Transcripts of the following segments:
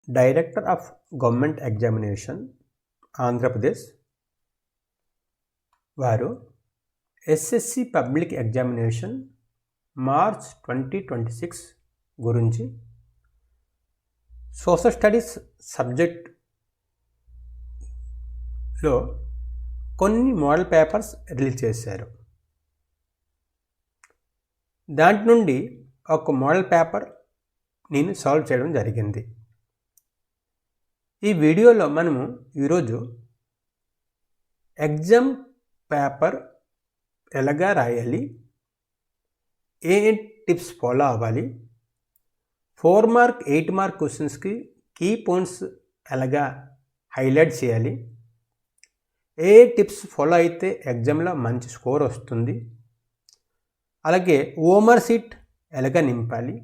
Director of government examination Andhra Pradesh వారు SSC public examination March 2026 గురించి social studies సబ్జెక్ట్లో కొన్ని మోడల్ పేపర్స్ రిలీజ్ చేశారు. దాంట్ నుండి ఒక మోడల్ పేపర్ నేను సాల్వ్ చేయడం జరిగింది. ఈ వీడియోలో మనము ఈరోజు ఎగ్జామ్ పేపర్ ఎలాగా రాయాలి, ఏ టిప్స్ ఫాలో అవ్వాలి, 4 మార్క్ 8 మార్క్ క్వశ్చన్స్కి కీ పాయింట్స్ ఎలాగా హైలైట్ చేయాలి, ఏ టిప్స్ ఫాలో అయితే ఎగ్జామ్లో మంచి స్కోర్ వస్తుంది, అలాగే ఓమర్ షీట్ ఎలాగ నింపాలి,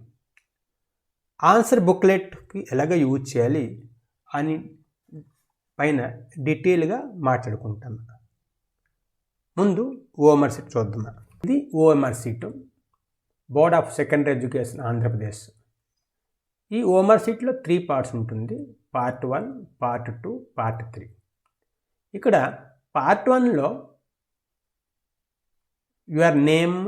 ఆన్సర్ బుక్లెట్కి ఎలాగ యూజ్ చేయాలి అని పైన డీటెయిల్గా మాట్లాడుకుంటాం. ముందు ఓఎంఆర్ షీట్ చూద్దాం. ఇది OMR sheet, board of secondary education Andhra Pradesh. ఈ ఓఎంఆర్ షీట్లో 3 పార్ట్స్ ఉంటుంది. Part 1, part 2, part 3. ఇక్కడ పార్ట్ 1లో your name,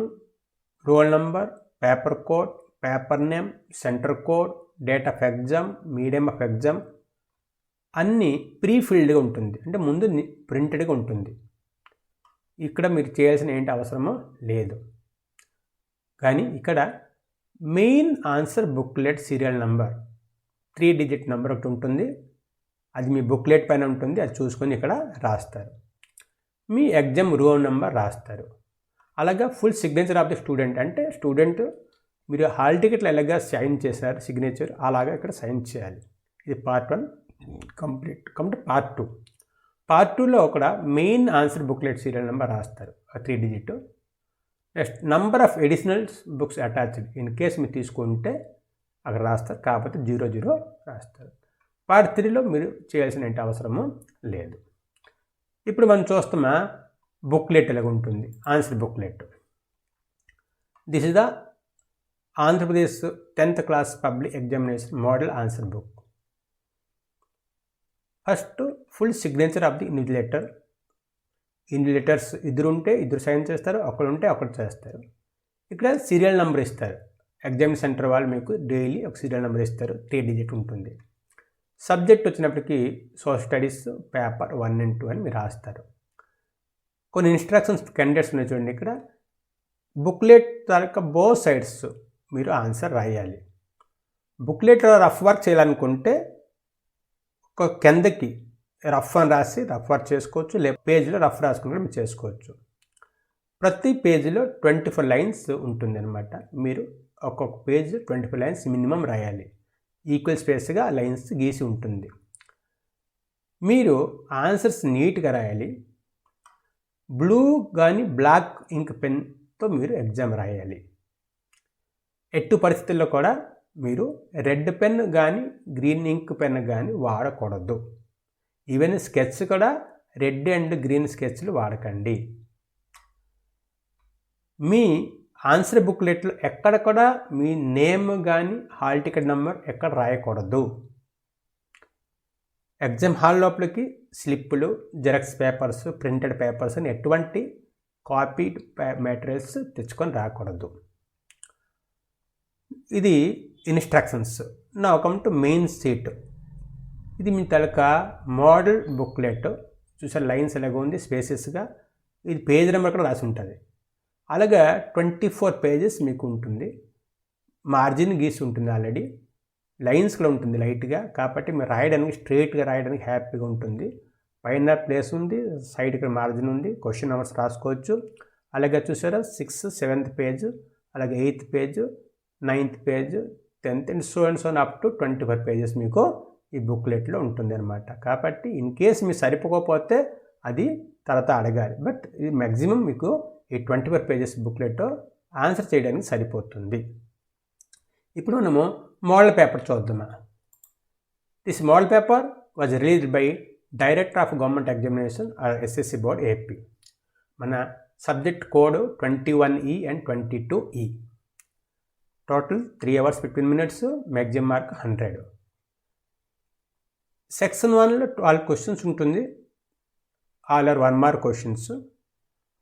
roll number, paper code, paper name, centre code, date of exam, medium of exam అన్నీ ప్రీ ఫిల్డ్గా ఉంటుంది, అంటే ముందు ప్రింటెడ్గా ఉంటుంది. ఇక్కడ మీరు చేయాల్సిన ఏంటి అవసరమో లేదు. కానీ ఇక్కడ main answer booklet serial number 3 digit number ఒకటి ఉంటుంది. అది మీ బుక్లెట్ పైన ఉంటుంది. అది చూసుకొని ఇక్కడ రాస్తారు. మీ ఎగ్జామ్ రోల్ నెంబర్ రాస్తారు. అలాగా full signature of the student, అంటే స్టూడెంట్ మీరు హాల్ టికెట్లు ఎలాగా సైన్ చేశారు సిగ్నేచర్, అలాగా ఇక్కడ సైన్ చేయాలి. ఇది పార్ట్ 1 కంప్లీట్. పార్ట్ 2. పార్ట్ 2లో ఒక main answer booklet serial number రాస్తారు, 3 digit. Next number of additional books attached, in case మీరు తీసుకుంటే అక్కడ రాస్తారు, కాకపోతే 00 రాస్తారు. పార్ట్ 3లో మీరు చేయాల్సిన ఏంటి అవసరము లేదు. ఇప్పుడు మనం చూస్తామా బుక్లెట్ ఎలాగ ఉంటుంది, answer booklet. This is the Andhra Pradesh 10th class public examination model answer book. First full signature of the invigilator. Invigilators ఇద్దరు ఉంటే ఇద్దరు సైన్ చేస్తారు, ఒకరు ఉంటే ఒకరు చేస్తారు. ఇక్కడ సీరియల్ నెంబర్ ఇస్తారు. ఎగ్జామ్ సెంటర్ వాళ్ళు మీకు డైలీ ఒక సీరియల్ నెంబర్ ఇస్తారు, 3 డిజిట్ ఉంటుంది. సబ్జెక్ట్ వచ్చినప్పటికీ సోషల్ స్టడీస్ పేపర్ 1 and 2 అని మీరు రాస్తారు. కొన్ని ఇన్స్ట్రక్షన్స్ క్యాండిడేట్స్ ఉన్నాయి చూడండి. ఇక్కడ బుక్లెట్ తాలూకా బోత్ సైడ్స్ మీరు ఆన్సర్ రాయాలి. బుక్లెట్లో రఫ్ వర్క్ చేయాలనుకుంటే ఒక కిందకి రఫ్ అని రాసి రఫ్ వర్క్ చేసుకోవచ్చు, లేకపోతే పేజీలో రఫ్ రాసుకుంటే మీరు చేసుకోవచ్చు. ప్రతి పేజీలో 24 లైన్స్ ఉంటుంది అనమాట. మీరు ఒక్కొక్క పేజ్ 24 లైన్స్ మినిమం రాయాలి. ఈక్వల్ స్పేస్గా లైన్స్ గీసి ఉంటుంది. మీరు ఆన్సర్స్ నీట్గా రాయాలి. బ్లూ కానీ బ్లాక్ ఇంక్ పెన్తో మీరు ఎగ్జామ్ రాయాలి. ఎట్టి పరిస్థితుల్లో కూడా మీరు రెడ్ పెన్ కానీ గ్రీన్ ఇంక్ పెన్ కానీ వాడకూడదు. ఈవెన్ స్కెచ్ కూడా రెడ్ అండ్ గ్రీన్ స్కెచ్లు వాడకండి. మీ ఆన్సర్ బుక్లెట్లో ఎక్కడ కూడా మీ నేమ్ కానీ హాల్ టికెట్ నెంబర్ ఎక్కడ రాయకూడదు. ఎగ్జామ్ హాల్ లోపలికి స్లిప్పులు, జెరాక్స్ పేపర్స్, ప్రింటెడ్ పేపర్స్ అని ఎటువంటి కాపీడ్ మెటీరియల్స్ తెచ్చుకొని రాకూడదు. ఇది ఇన్స్ట్రక్షన్స్. నా కమ్ టు మెయిన్ షీట్. ఇది మీ తాలూకా మోడల్ బుక్లెట్. చూసారు లైన్స్ ఎలాగ ఉంది స్పేసెస్గా. ఇది పేజ్ నెంబర్ కూడా రాసి ఉంటుంది. అలాగా 24 పేజెస్ మీకు ఉంటుంది. మార్జిన్ గీసి ఉంటుంది, ఆల్రెడీ లైన్స్లో ఉంటుంది లైట్గా. కాబట్టి మీరు రాయడానికి స్ట్రైట్గా రాయడానికి హ్యాపీగా ఉంటుంది. పైన ప్లేస్ ఉంది, సైడ్ ఇక్కడ మార్జిన్ ఉంది, క్వశ్చన్ నెంబర్స్ రాసుకోవచ్చు. అలాగే చూసారా 6th 7th పేజ్, అలాగే 8th page, 9th page, 10th and so up to 24 pages మీకు ఈ బుక్లెట్లో ఉంటుంది అనమాట. కాబట్టి ఇన్ కేస్ మీరు సరిపోకపోతే అది తర్వాత అడగాలి. బట్ ఇది మ్యాక్సిమం మీకు ఈ 24 పేజెస్ బుక్లెట్ ఆన్సర్ చేయడానికి సరిపోతుంది. ఇప్పుడు మనము మోడల్ పేపర్ చూద్దామా. This model paper was released by director of government examination SSC board AP. మన subject code 21E and 22E. Total 3 hours 15 minutes, maximum mark 100. Section 1లో 12 క్వశ్చన్స్ ఉంటుంది, ఆల్ ఆర్ 1 మార్క్ క్వశ్చన్స్.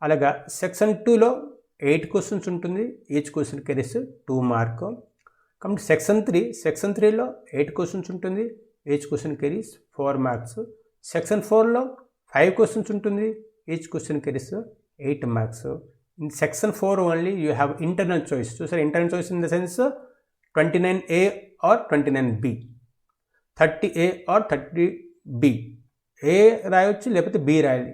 అలాగా section 2లో 8 questions ఉంటుంది, each question carries 2 mark. కాబట్టి section 3లో 8 questions ఉంటుంది, each question carries 4 marks. Section 4లో 5 క్వశ్చన్స్ ఉంటుంది, each question carries 8 marks. In section 4 only you have internal choice. చూసారు, internal choice in the sense 29A or 29B, 30A or 30B. A రాయొచ్చు లేకపోతే B రాయాలి.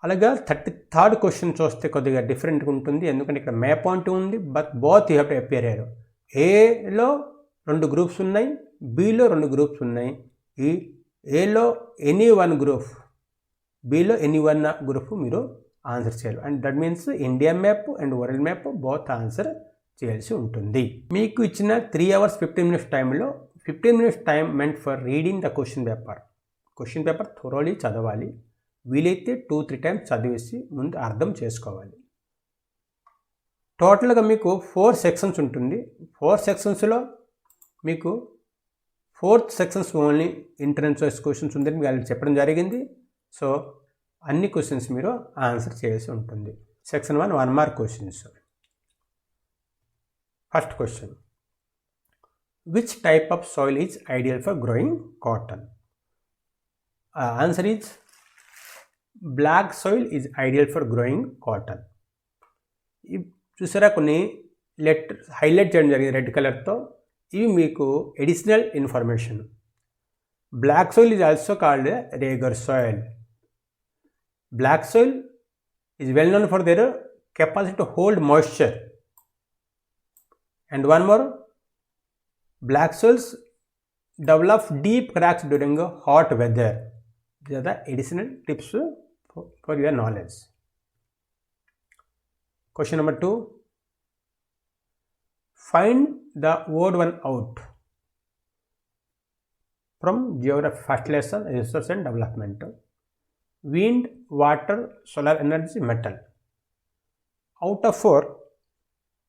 అలాగా 33rd question చూస్తే కొద్దిగా డిఫరెంట్గా ఉంటుంది, ఎందుకంటే ఇక్కడ మే పాయింట్ ఉంది, but both you have to appear here. ఏలో 2 గ్రూప్స్ ఉన్నాయి, బిలో 2 గ్రూప్స్ ఉన్నాయి. ఈ ఏలో any one group, below any one group మీరు ఆన్సర్ చేయాలి. And that means India map and world map both answer చేయాల్సి ఉంటుంది. మీకు ఇచ్చిన 3 hours 15 minutes టైంలో 15 minutes time meant for reading the question paper thoroughly చదవాలి. వీలైతే 2-3 times చదివేసి ముందు అర్థం చేసుకోవాలి. టోటల్గా మీకు 4 sections ఉంటుంది. 4 sectionsలో మీకు 4th sections only internal choice questions ఉందని వాళ్ళు చెప్పడం జరిగింది. సో అన్ని క్వశ్చన్స్ మీరు ఆన్సర్ చేయాల్సి ఉంటుంది. సెక్షన్ 1 1 mark క్వశ్చన్స్. First question, which type of soil is ideal for growing cotton? Answer is black soil is ideal for growing cotton. చూసారా, కొన్ని హైలైట్ చేయడం జరిగింది రెడ్ కలర్తో. ఇవి మీకు additional information. Black soil is also called regur soil. Black soil is well known for their capacity to hold moisture. And one more, black soils develop deep cracks during hot weather. These are the additional tips for your knowledge. Question number 2. Find the odd one out from geography first lesson, research and development. Wind, water, solar energy, metal. Out of 4,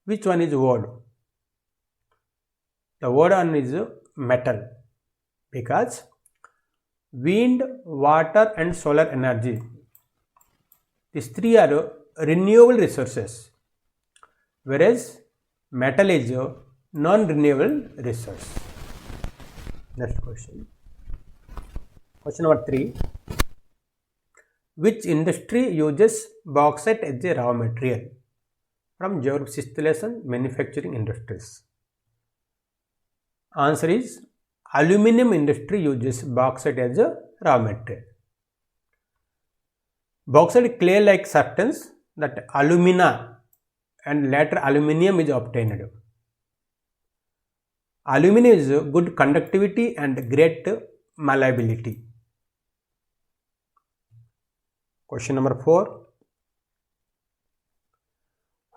which one is odd? The odd one is metal, because wind, water and solar energy, these 3 are renewable resources, whereas metal is a non-renewable resource. Next question. Question number 3. Which industry uses bauxite as a raw material? From geography 6th lesson, manufacturing industries. Answer is aluminum industry uses bauxite as a raw material. Bauxite clay-like substance that alumina and later aluminium is obtained. Aluminum is good conductivity and great malleability. Question number 4.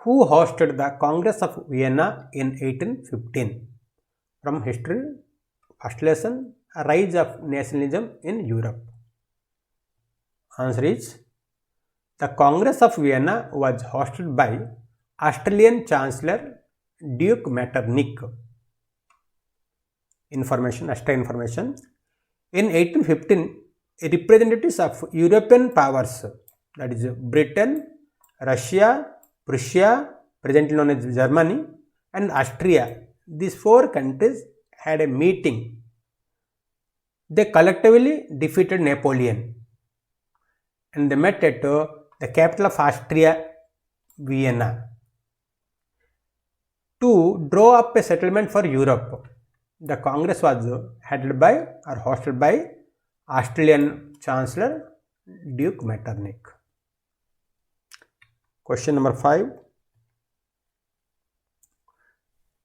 Who hosted the Congress of Vienna in 1815? From history, first lesson, rise of nationalism in Europe. Answer is, the Congress of Vienna was hosted by Australian Chancellor Duke Metternich. Extra information. In 1815, representatives of European powers, that is Britain, Russia, Prussia, presently known as Germany, and Austria, these 4 countries had a meeting. They collectively defeated Napoleon and they met at the capital of Austria, Vienna, to draw up a settlement for Europe. The Congress was headed by or hosted by Australian Chancellor Duke Metternich. Question number 5.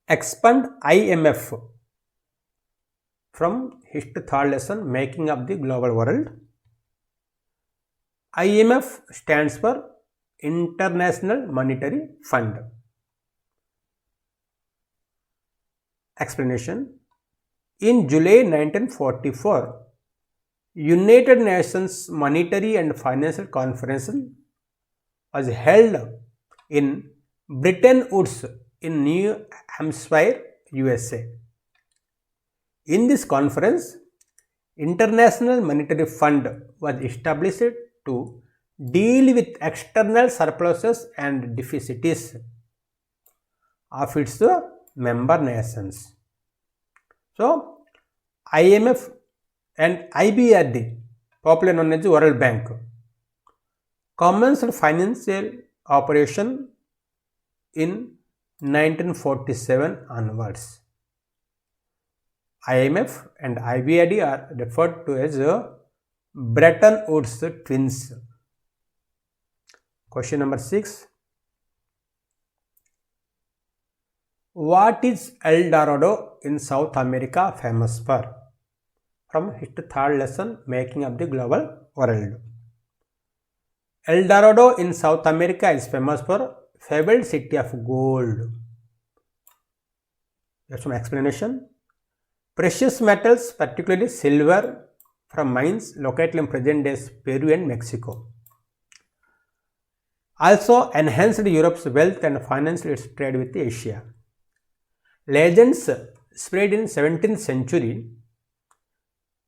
Expand IMF from history 3rd lesson, making up the global world. IMF stands for International Monetary Fund. Explanation. In July 1944, United Nations Monetary and Financial Conference was held in Bretton Woods in New Hampshire, USA. In this conference, International Monetary Fund was established to deal with external surpluses and deficits of its member nations. So, IMF and IBRD, popularly known as the World Bank, commenced financial operation in 1947 onwards. IMF and IBRD are referred to as Bretton Woods twins. Question number 6. What is El Dorado in South America famous for? From history third lesson, Making of the Global World. El Dorado in South America is famous for fabled city of gold. Here's some explanation. Precious metals, particularly silver, from mines located in present days Peru and Mexico, also enhanced Europe's wealth and financed its trade with Asia. Legends spread in 17th century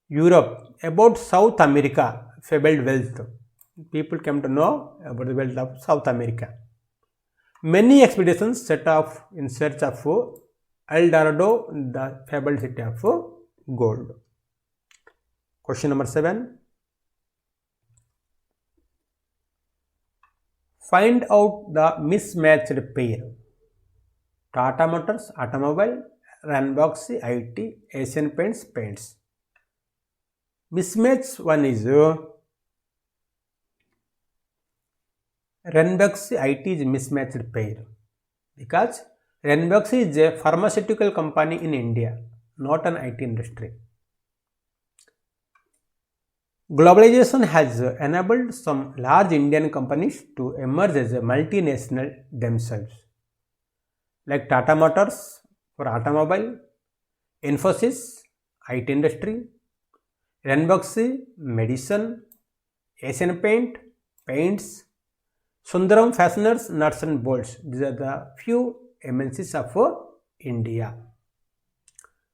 Europe about South America fabled wealth. People came to know about the wealth of South America. Many expeditions set off in search of El Dorado, the fabled city of gold. Question number 7. Find out the mismatched pair. Tata Motors, automobile, Ranbox, IT, Asian Paints, paints. Mismatch one is Ranbox IT is mismatched pair because Ranbox is a pharmaceutical company in India, not an IT industry. Globalization has enabled some large Indian companies to emerge as a multinational themselves, like Tata Motors for automobile, Infosys, IT industry, Ranbox, medicine, Asian paints, Sundaram fasteners, nuts and bolts. These are the few MNCs of India.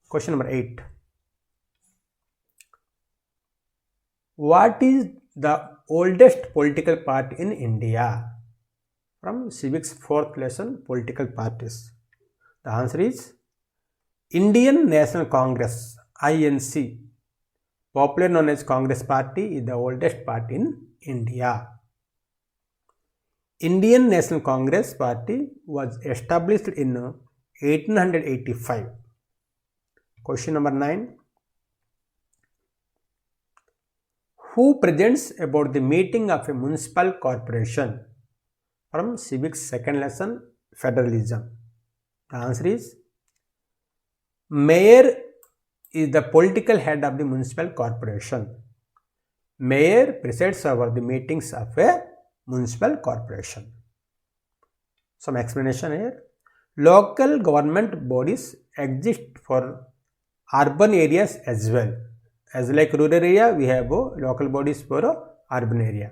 Question number 8. What is the oldest political party in India? From Civics 4th lesson, political parties. The answer is Indian National Congress, INC, popularly known as Congress Party, is the oldest party in India. Indian National Congress Party was established in 1885. Question number 9. Who presents about the meeting of a municipal corporation? From Civics 2nd lesson, Federalism. The answer is Mayor is the political head of the municipal corporation. Mayor presides over the meetings of a municipal corporation. Some explanation here. Local government bodies exist for urban areas as well. As like rural area, we have local bodies for urban area.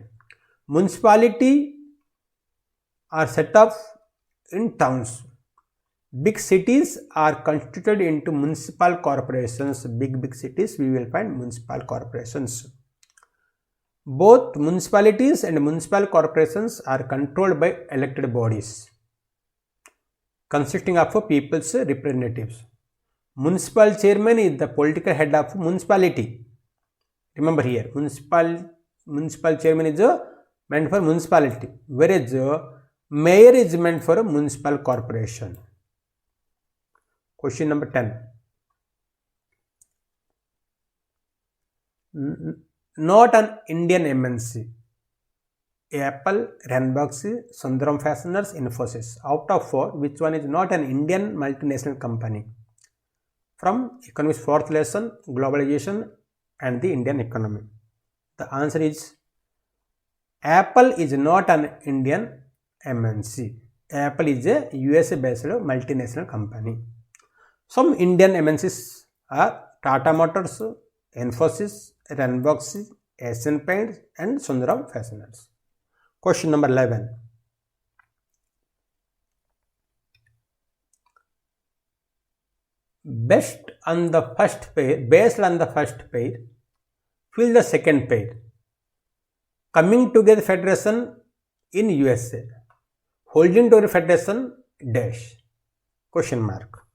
Municipality are set up in towns. Big cities are constituted into municipal corporations. Big cities we will find municipal corporations. Both municipalities and municipal corporations are controlled by elected bodies consisting of people's representatives. Municipal chairman is the political head of municipality. Remember here, municipal chairman is meant for municipality, whereas mayor is meant for a municipal corporation. Question number 10. Not an Indian MNC. Apple, Ranbox, Sundaram Fasteners, Infosys. Out of 4, which one is not an Indian multinational company? From Economics 4th lesson, Globalization and the Indian Economy. The answer is Apple is not an Indian MNC. Apple is a USA based multinational company. Some Indian MNCs are Tata Motors, Infosys, Ranbox, Asian Paints and Sundaram Fasteners. Question number 11. Based on the first pair, Fill the second pair. Coming together federation in USA. Holding together federation dash. Question mark.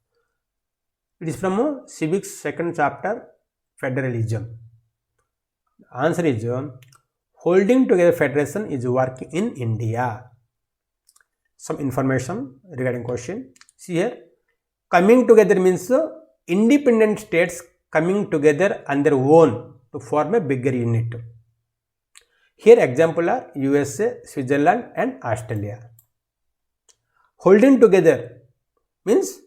It is from civics second chapter, federalism. The answer is holding together federation is working in India. Some information regarding question. See here, coming together means independent states coming together on their own to form a bigger unit. Here example are USA, Switzerland and Australia. Holding together means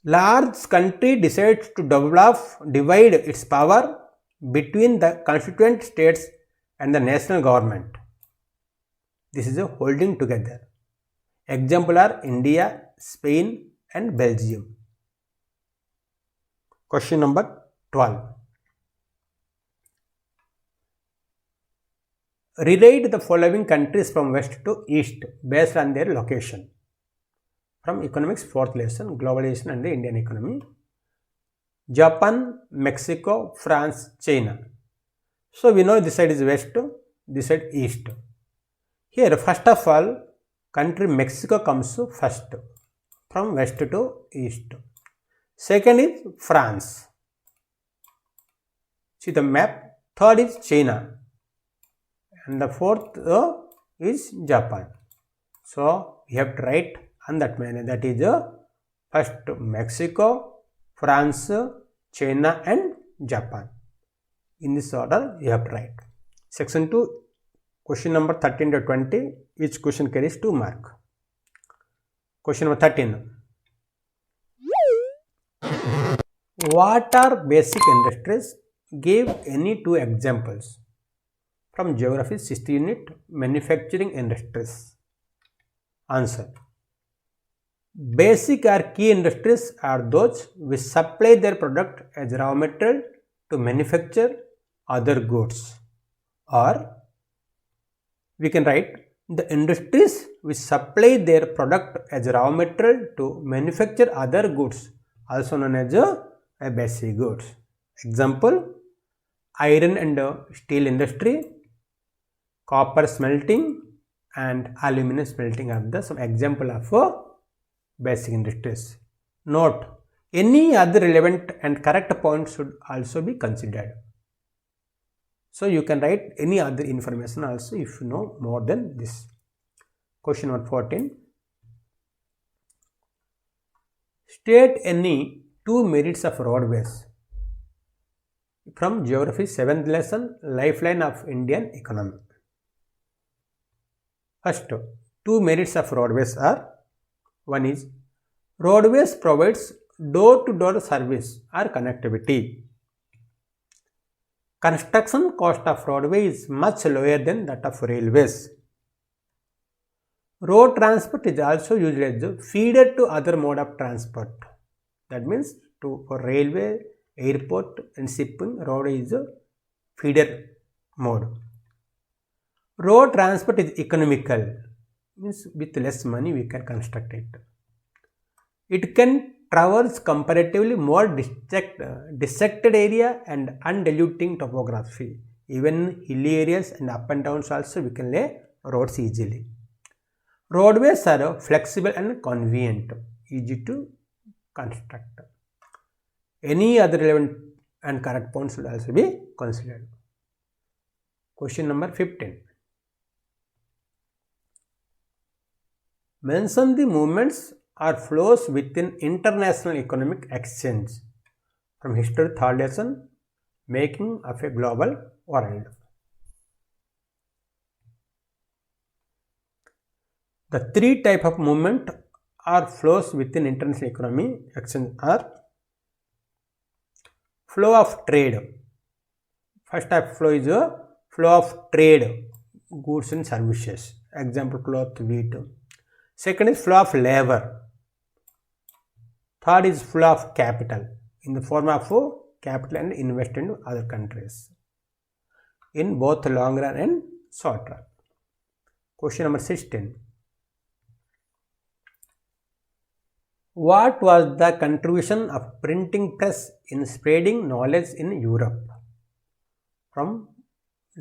large country decides to divide its power between the constituent states and the national government. This is a holding together. Example are India, Spain and Belgium. Question number 12. Rewrite the following countries from west to east based on their location. From economics 4th lesson, globalization and the Indian economy. Japan, Mexico, France, China. So we know this side is west, this side east. Here first of all, country Mexico comes first, from west to east. Second is France. See the map. Third is China. And the fourth is Japan. So we have to write on that manner. That is first Mexico, France, China and Japan. In this order you have to write. Section 2, question number 13 to 20. Each question carries 2 marks. Question number 13. What are basic industries? Give any 2 examples. From geography 6th unit, manufacturing industries. Answer. Basic or key industries are those which supply their product as raw material to manufacture other goods. Or we can write the industries which supply their product as raw material to manufacture other goods, also known as a basic goods. Example, iron and steel industry, copper smelting and aluminum smelting are the some example of basic industries. Note, any other relevant and correct point should also be considered. So you can write any other information also if you know more than this. Question number 14. State any 2 merits of roadways. From geography 7th lesson, lifeline of Indian economy. First, 2 merits of roadways are: one is roadways provides door-to-door service or connectivity. Construction cost of roadway is much lower than that of railways. Road transport is also used as a feeder to other mode of transport. That means for railway, airport and shipping, road is a feeder mode. Road transport is economical, means with less money we can construct it. It can traverse comparatively more dissected area and undulating topography. Even hilly areas and up and downs also we can lay roads easily. Roadways are flexible and convenient, easy to construct. Any other relevant and correct points should also be considered. Question number 15. Mention the movements or flows within international economic exchange. From history 3rd lesson, making of a global world. The 3 type of movement or flows within international economy exchange are: flow of trade. First type of flow is a flow of trade, goods and services. Example, cloth, wheat. Second is flow of labor. Third is flow of capital in the form of capital and invest in other countries in both long run and short run. Question number 16. What was the contribution of printing press in spreading knowledge in Europe? from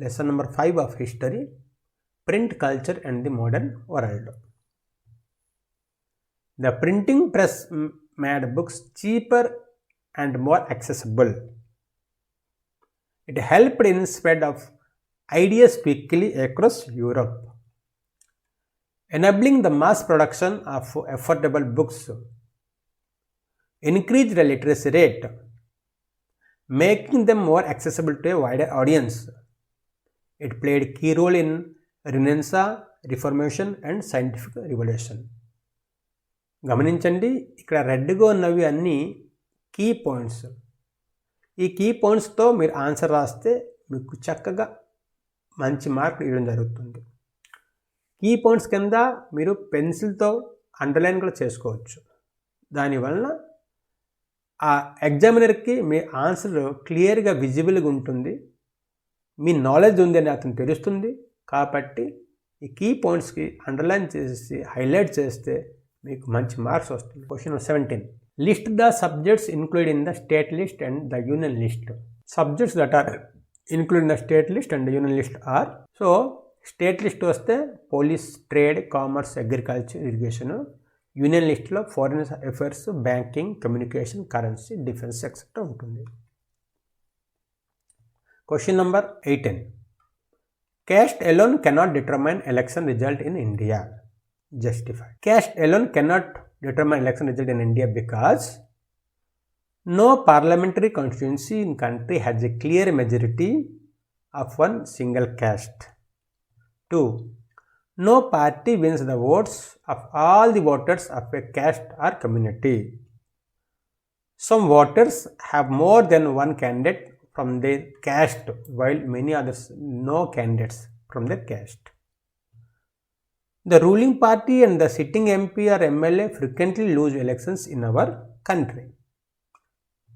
lesson number 5 of history, print culture and the modern world. The printing press made books cheaper and more accessible. It helped in spread of ideas quickly across Europe, enabling the mass production of affordable books, increased the literacy rate, making them more accessible to a wider audience. It played a key role in Renaissance, Reformation and scientific revolution. గమనించండి, ఇక్కడ రెడ్గా ఉన్నవి అన్నీ key points. ఈ key పాయింట్స్తో మీరు answer రాస్తే మీకు చక్కగా మంచి మార్కులు ఇవ్వడం జరుగుతుంది. కీ పాయింట్స్ కింద మీరు పెన్సిల్తో అండర్లైన్ కూడా చేసుకోవచ్చు. దానివలన ఆ ఎగ్జామినర్కి మీ ఆన్సర్ క్లియర్గా విజిబుల్గా ఉంటుంది, మీ నాలెడ్జ్ ఉంది అని అతను తెలుస్తుంది. కాబట్టి ఈ కీ పాయింట్స్కి అండర్లైన్ చేసి హైలైట్ చేస్తే మీకు మంచి మార్క్స్ వస్తుంది. Question 17. List the subjects include in the state list and the union list. Subjects that are include in the state list and union list are, so state list వస్తే police, trade, commerce, agriculture, irrigation. Union లిస్ట్లో foreign affairs, banking, communication, currency, defence etcetera ఉంటుంది. Question number 18. Caste alone cannot determine election result in India. Justify. Caste alone cannot determine election result in India because no parliamentary constituency in country has a clear majority of one single caste. 2. No party wins the votes of all the voters of a caste or community. Some voters have more than one candidate from their caste, while many others no candidates from their caste. The ruling party and the sitting MP or MLA frequently lose elections in our country.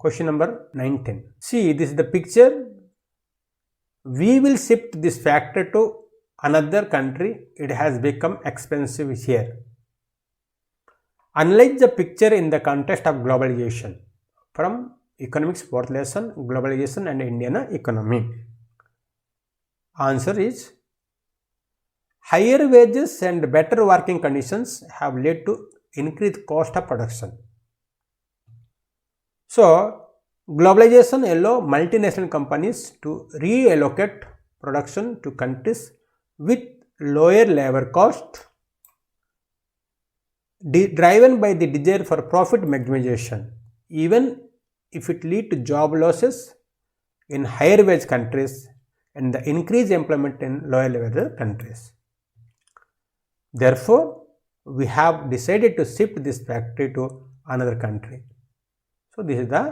Question number 19. See, this is the picture. We will shift this factor to another country. It has become expensive here. Unlike the picture in the context of globalization. From Economics 4th lesson, globalization and Indian economy. Answer is higher wages and better working conditions have led to increased cost of production. So, globalization allows multinational companies to reallocate production to countries with lower labor cost, driven by the desire for profit maximization, even if it leads to job losses in higher wage countries and the increased employment in lower level countries. Therefore, we have decided to shift this factory to another country. So, this is the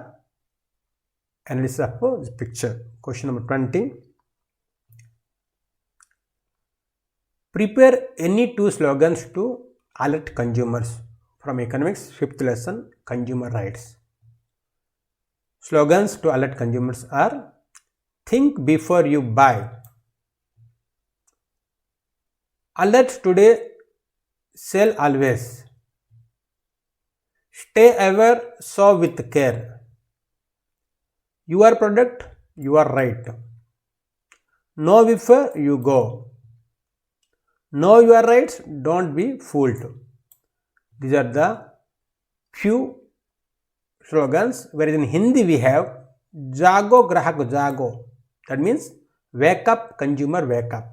analysis of this picture. Question number 20. Prepare any two slogans to alert consumers from Economics 5th lesson, Consumer Rights. Slogans to alert consumers are: think before you buy, alert today, sell always, stay ever, shop with care, your product, your right, know before you go, know your rights, don't be fooled. These are the few slogans, whereas in Hindi we have Jago Grahak Jago. That means wake up consumer, wake up.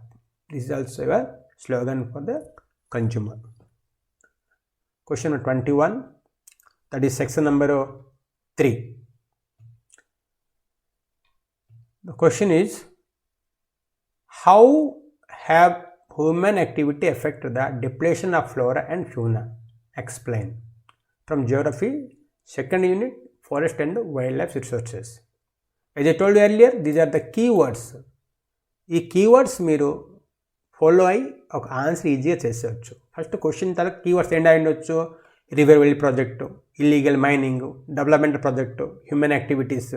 This is also a slogan for the consumer. Question number 21, that is section number 3. The question is, how have human activity affected the depletion of flora and fauna? Explain. From Geography, second unit, Forest and Wildlife Resources. As I told you earlier, these are the keywords. ఈ keywords మీరు follow అయ్యి ఒక answer ఈజీగా చేసేయచ్చు. First question తర్వాత keywords ఏంటి ఉండొచ్చు: river valley project, illegal mining, development project, human activities,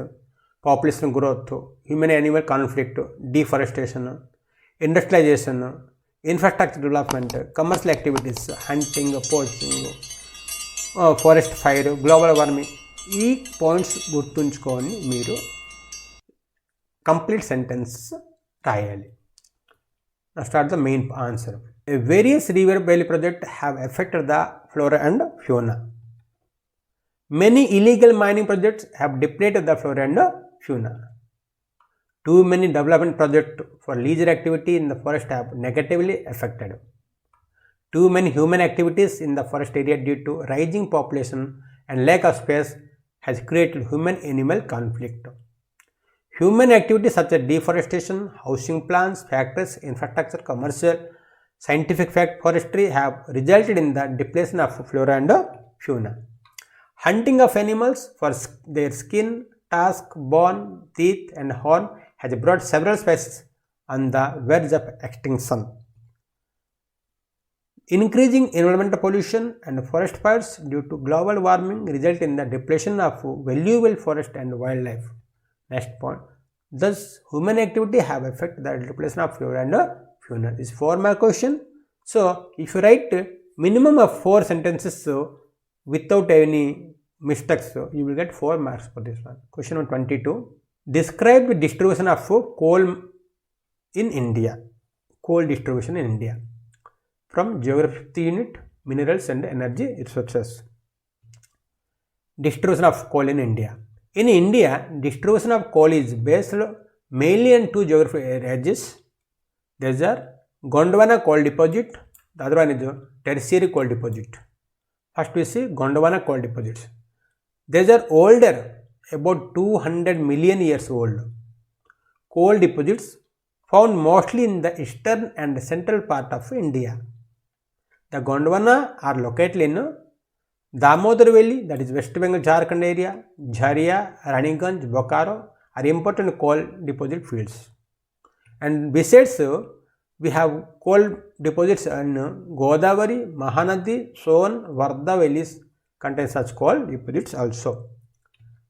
population growth, human animal conflict, deforestation, industrialization, infrastructure development, commercial activities, hunting, poaching, forest fire, global warming. ఈ points గుర్తుంచుకొని మీరు complete sentence రాయాలి. Now start the main answer. Various river valley projects have affected the flora and fauna. Many illegal mining projects have depleted the flora and fauna. Too many development projects for leisure activity in the forest have negatively affected. Too many human activities in the forest area due to rising population and lack of space has created human-animal conflict. Human activities such as deforestation, housing plants, factories, infrastructure, commercial, scientific forestry have resulted in the depletion of flora and fauna. Hunting of animals for their skin, tusk, bone, teeth and horn has brought several species on the verge of extinction. Increasing environmental pollution and forest fires due to global warming result in the depletion of valuable forest and wildlife. Next point. Thus, human activity have affected the depletion of flora and fauna. This is 4-mark question. So, if you write minimum of 4 sentences without any mistakes, you will get 4 marks for this one. Question number 22. Describe the distribution of coal in India. Coal distribution in India. From Geography Unit, Minerals and Energy Resources. Distribution of coal in India. In India, distribution of coal is based mainly on 2 geographic areas. These are Gondwana coal deposit, the other one is tertiary coal deposit. First we see Gondwana coal deposits. These are older, about 200 million years old. Coal deposits found mostly in the eastern and central part of India. The Gondwana are located in Damodar Valley, that is West Bengal, Jharkhand area, Jharia, Raniganj, Bokaro are important coal deposit fields. And besides, we have coal deposits in Godavari, Mahanadi, Son, Vardha valleys contain such coal deposits also.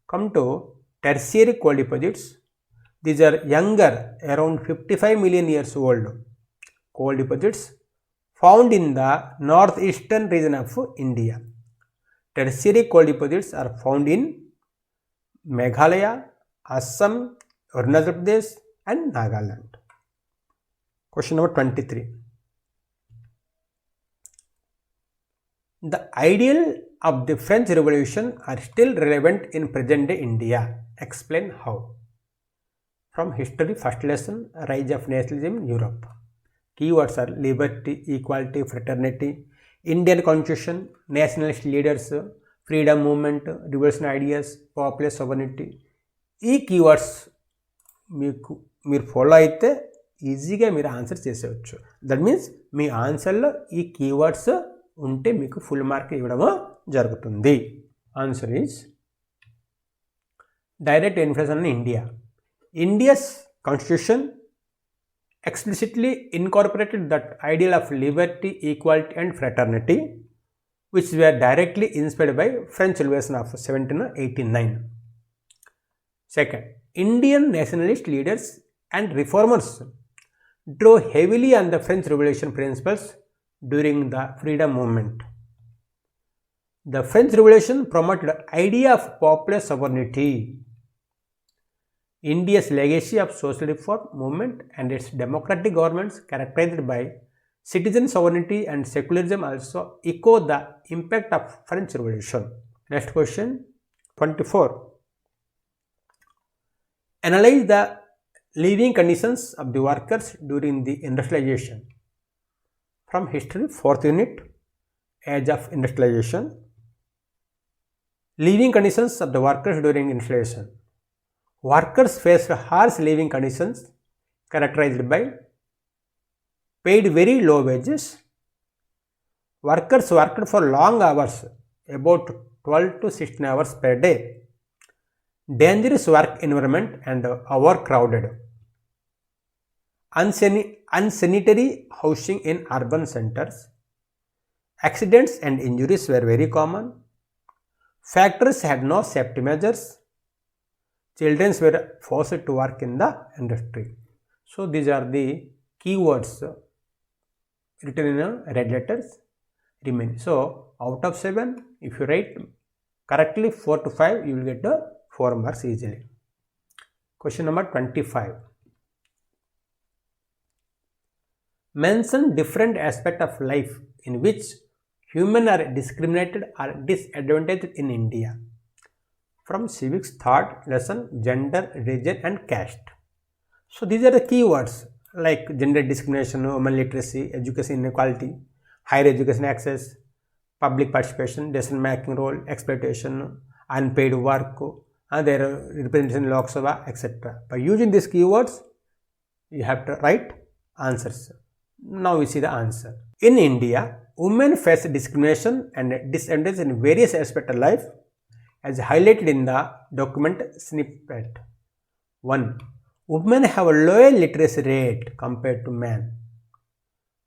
Come to tertiary coal deposits. These are younger, around 55 million years old coal deposits found in the northeastern region of India. Tertiary coal deposits are found in Meghalaya, Assam, Arunachal Pradesh and Nagaland. Question number 23. The ideal of the French Revolution are still relevant in present-day India. Explain how. From History, first lesson, Rise of Nationalism in Europe. Keywords are liberty, equality, fraternity, Indian Constitution, nationalist leaders, freedom movement, revolution ideas, popular sovereignty. ఈ keywords మీరు follow అయితే ఈజీగా మీరు answer చేసేవచ్చు. That means మీ ఆన్సర్లో ఈ keywords ఉంటే మీకు full mark ఇవ్వడం జరుగుతుంది. Answer is direct influence on India. India's constitution explicitly incorporated that ideal of liberty, equality and fraternity, which were directly inspired by French Revolution of 1789. Second, Indian nationalist leaders and reformers drew heavily on the French Revolution principles during the freedom movement. The French Revolution promoted the idea of popular sovereignty. India's legacy of social reform movement and its democratic governments characterized by citizen sovereignty and secularism also echo the impact of French Revolution. Next question, 24. Analyze the living conditions of the workers during the industrialization. From History, 4th unit, Age of Industrialization. Living conditions of the workers during industrialization. Workers faced harsh living conditions characterized by paid very low wages. Workers worked for long hours, about 12 to 16 hours per day. Dangerous work environment and overcrowded. Unsanitary housing in urban centers. Accidents and injuries were very common. Factories had no safety measures. Children were forced to work in the industry. So these are the keywords written in red letters remain. So out of 7, if you write correctly 4 to 5, you will get 4 marks easily. Question number 25. Mention different aspects of life in which humans are discriminated or disadvantaged in India. From civics thought lesson, gender, religion and caste. So these are the keywords like gender discrimination, women literacy, education inequality, higher education access, public participation, decision making role, exploitation, unpaid work, and their representation in Lok Sabha, etc. By using these keywords, you have to write answers. Now we see the answer. In India, women face discrimination and disadvantage in various aspects of life as highlighted in the document snippet. 1. Women have a lower literacy rate compared to men,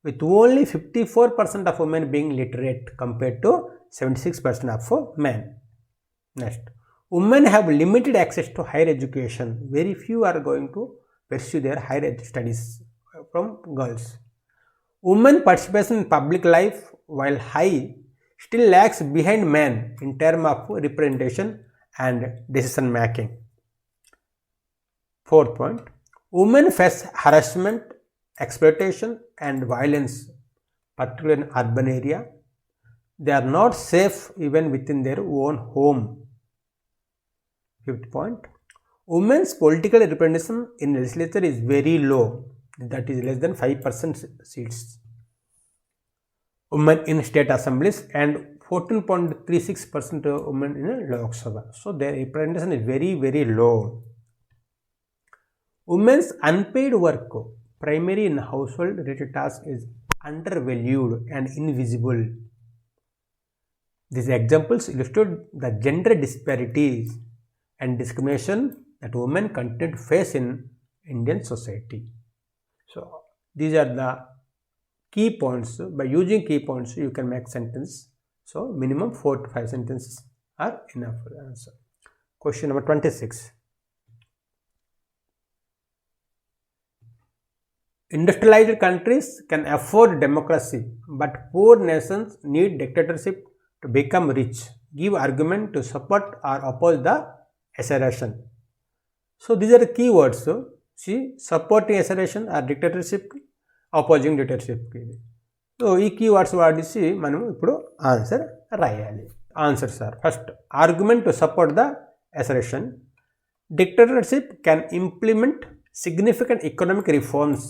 with only 54% of women being literate compared to 76% of men. Next, women have limited access to higher education. Very few are going to pursue their higher studies from girls. Women participation in public life, while high, still lags behind men in terms of representation and decision making. 4th point, women face harassment, exploitation and violence, particularly in urban area. They are not safe even within their own home. 5th point, women's political representation in legislature is very low, that is less than 5% seats. Women in state assemblies and 14.36% women in Lok Sabha. So their representation is very, very low. Women's unpaid work, primary in household related tasks, is undervalued and invisible. These examples illustrate the gender disparities and discrimination that women continue to face in Indian society. So these are the key points. By using key points, you can make sentence. So minimum 4 to 5 sentences are enough for the answer. Question number 26. Industrialized countries can afford democracy, but poor nations need dictatorship to become rich. Give argument to support or oppose the acceleration. So these are the keywords. So see, supporting acceleration or dictatorship, opposing dictatorship. So ఈ keywords వాడిసి మనం ఇప్పుడు answer రాయాలి. Answers are: first, argument to support the acceleration. Dictatorship can implement significant economic reforms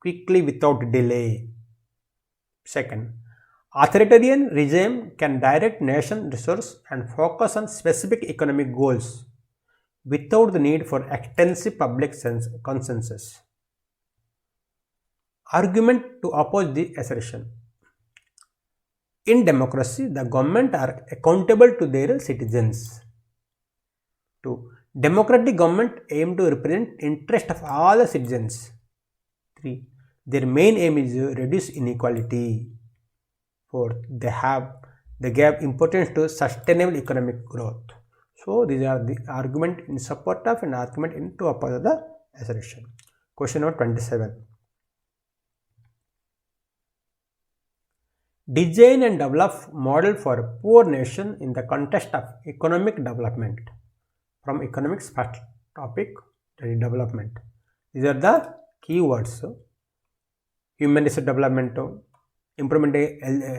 quickly without delay. Second, authoritarian regime can direct nation resources and focus on specific economic goals without the need for extensive public consensus. Argument to oppose the assertion. In democracy, the government are accountable to their citizens. 2. Democratic government aim to represent interest of all the citizens. 3. Their main aim is to reduce inequality. 4th, they give importance to sustainable economic growth. So these are the argument in support of and argument in to oppose the assertion. Question number 27. Design and develop model for a poor nation in the context of economic development. From economics first topic, development. These are the keywords. Human resource development, improvement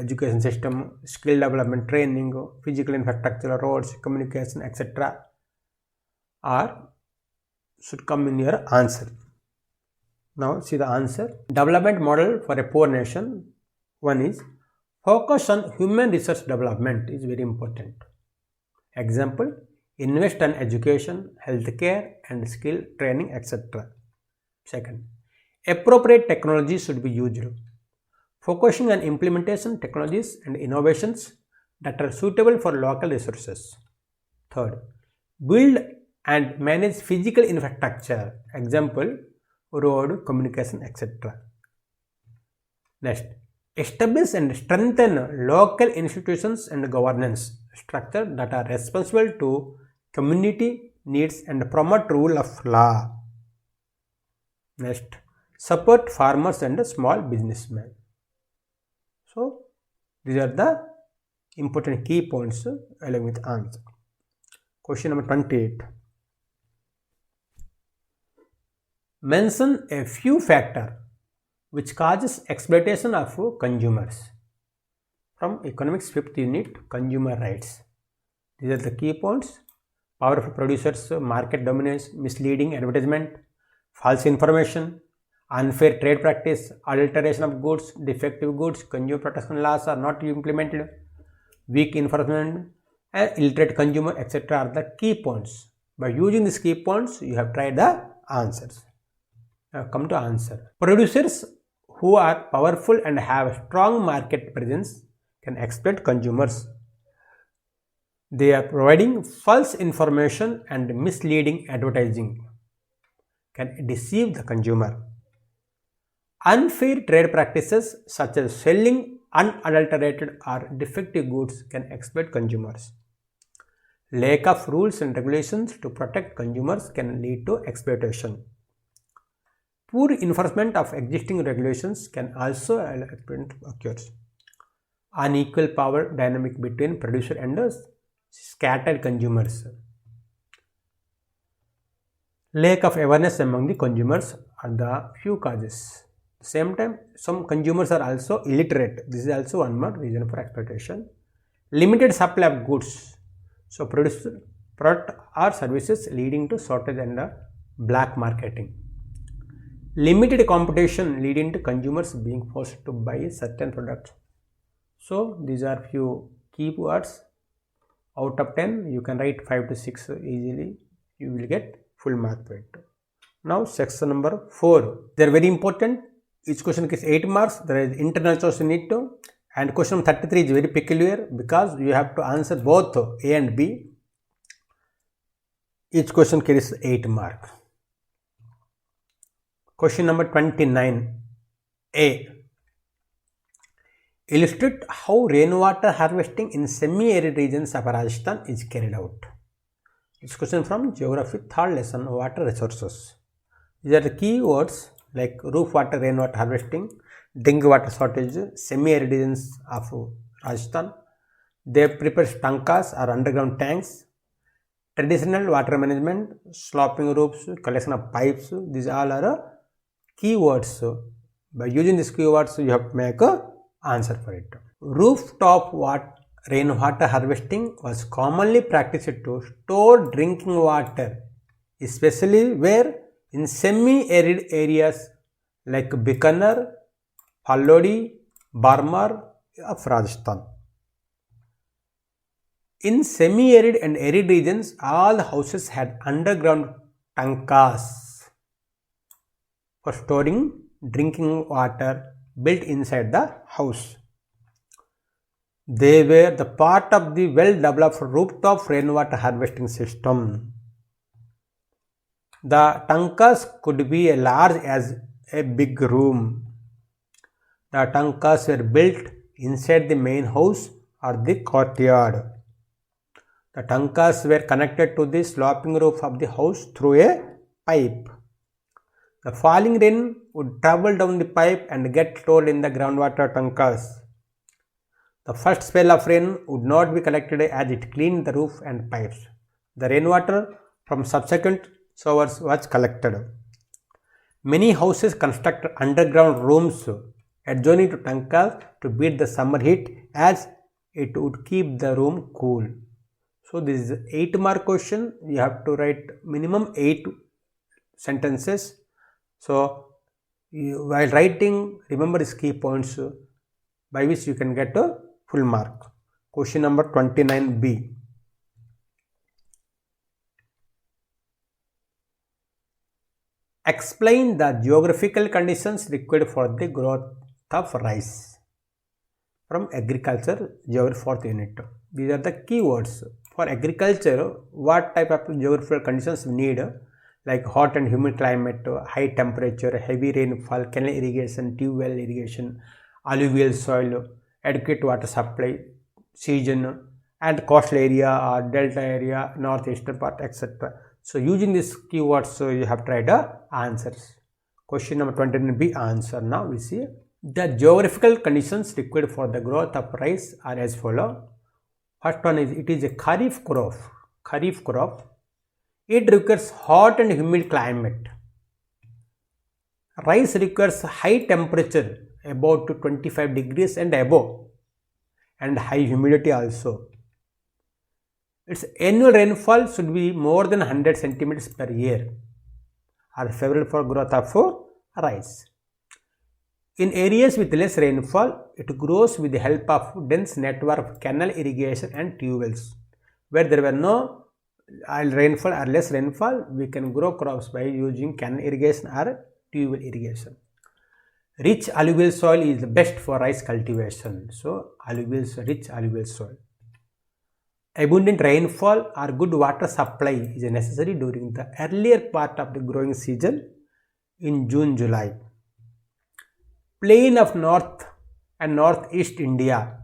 education system, skill development, training, physical infrastructure, roads, communication, etc. Should come in your answer. Now see the answer. Development model for a poor nation. One is focus on human resource development is very important. Example, invest on education, healthcare and skill training, etc. Second, appropriate technology should be used, focusing on implementation technologies and innovations that are suitable for local resources. Third, build and manage physical infrastructure, example, road, communication, etc. Next, establish and strengthen local institutions and governance structure that are responsible to community needs and promote rule of law. Next, support farmers and small businessmen. So these are the important key points along with answer. Question number 28. mention a few factors which causes exploitation of consumers. From Economics 5th Unit, Consumer Rights. These are the key points. Powerful producers, market dominance, misleading advertisement, false information, unfair trade practice, adulteration of goods, defective goods, consumer protection laws are not implemented, weak enforcement, and illiterate consumer, etc. are the key points. By using these key points, you have tried the answers. Now come to answer. Producers who are powerful and have strong market presence can exploit consumers. They are providing false information and misleading advertising, can deceive the consumer. Unfair trade practices such as selling unadulterated or defective goods can exploit consumers. Lack of rules and regulations to protect consumers can lead to exploitation. Poor enforcement of existing regulations can also occur. Unequal power dynamic between producer and scattered consumers. Lack of awareness among the consumers are the few causes. At the same time, some consumers are also illiterate. This is also one more reason for exploitation. Limited supply of goods. So product or services leading to shortage and black marketing. Limited competition leading to consumers being forced to buy certain products. So these are few key words. Out of 10, you can write 5 to 6 easily. You will get full mark for it. Now section number 4. They are very important. Each question gets 8 marks. There is internal choice in it. And question number 33 is very peculiar because you have to answer both A and B. Each question carries 8 marks. Question number 29. A. Illustrate how rainwater harvesting in semi-arid regions of Rajasthan is carried out. This question from Geography 3rd lesson, Water Resources. These are the key words like roof water rainwater harvesting, drinking water shortage, semi-arid regions of Rajasthan. They prepare tankas or underground tanks, traditional water management, sloping roofs, collection of pipes. These all are keywords. By using these keywords, you have to make a answer for it. Rooftop rainwater harvesting was commonly practiced to store drinking water, especially where in semi-arid areas like Bikaner, Phalodi, Barmar of Rajasthan. In semi-arid and arid regions, all houses had underground tankas for storing drinking water built inside the house. They were the part of the well-developed rooftop rainwater harvesting system. The tankas could be as large as a big room. The tankas were built inside the main house or the courtyard. The tankas were connected to the sloping roof of the house through a pipe. The falling rain would travel down the pipe and get stored in the groundwater tankas. The first spell of rain would not be collected as it cleaned the roof and pipes. The rainwater from subsequent showers was collected. Many houses construct underground rooms adjoining to tankas to beat the summer heat as it would keep the room cool. So this is 8 mark question. You have to write minimum 8 sentences. So while writing, remember these key points by which you can get a full mark. Question number 29B. Explain the geographical conditions required for the growth of rice. From Agriculture, Geography 4th Unit. These are the keywords. For agriculture, what type of geographical conditions we need? Like hot and humid climate, high temperature, heavy rainfall, canal irrigation, tube well irrigation, alluvial soil, adequate water supply, season, and coastal area or delta area, northeastern part, etc. So using these keywords, you have tried the answers. Question number 29B answer. Now we see the geographical conditions required for the growth of rice are as follow. First one is it is a kharif crop. Kharif crop. It requires hot and humid climate. Rice requires high temperature, about 25 degrees and above, and high humidity also. Its annual rainfall should be more than 100 centimeters per year, are favorable for growth of rice. In areas with less rainfall, it grows with the help of dense network of canal irrigation and tube wells. Where there were no rainfall or less rainfall, we can grow crops by using canal irrigation or tube well irrigation. Rich alluvial soil is the best for rice cultivation. So, rich alluvial soil. Abundant rainfall or good water supply is necessary during the earlier part of the growing season in June-July. Plain of North and Northeast India,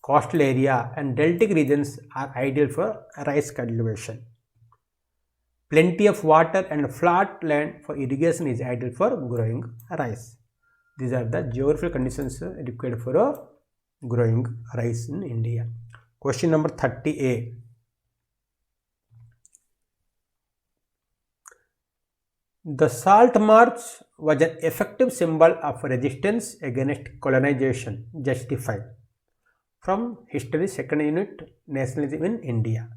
coastal area and deltic regions are ideal for rice cultivation. Plenty of water and flat land for irrigation is ideal for growing rice. These are the geographical conditions required for growing rice in India. Question number 30A. The Salt March was an effective symbol of resistance against colonization. Justify. From History, second unit, Nationalism in India.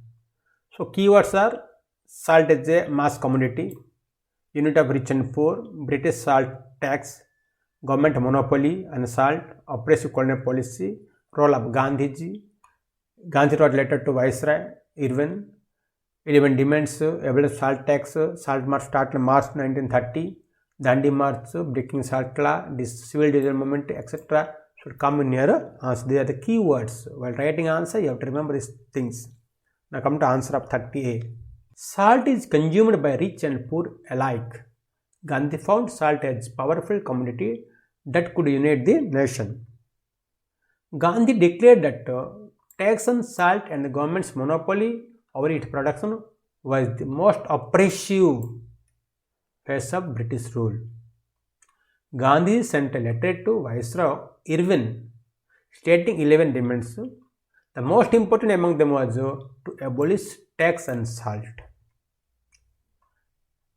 So, keywords are salt as a mass commodity, unit of rich and poor, British salt tax, government monopoly on salt, oppressive colonial policy, role of Gandhiji. Gandhi wrote letter to Viceroy Irwin. 11 demands abolish salt tax. Salt March started March 1930. Dandi March, breaking salt law, this civil division movement, etc. should come in your answer. These are the keywords. While writing answer, you have to remember these things. Now come to answer of 30A. Salt is consumed by rich and poor alike. Gandhi found salt as powerful commodity that could unite the nation. Gandhi declared that tax on salt and the government's monopoly over its production was the most oppressive phase of British rule. Gandhi sent a letter to Viceroy Irwin stating 11 demands. The most important among them was to abolish tax on salt.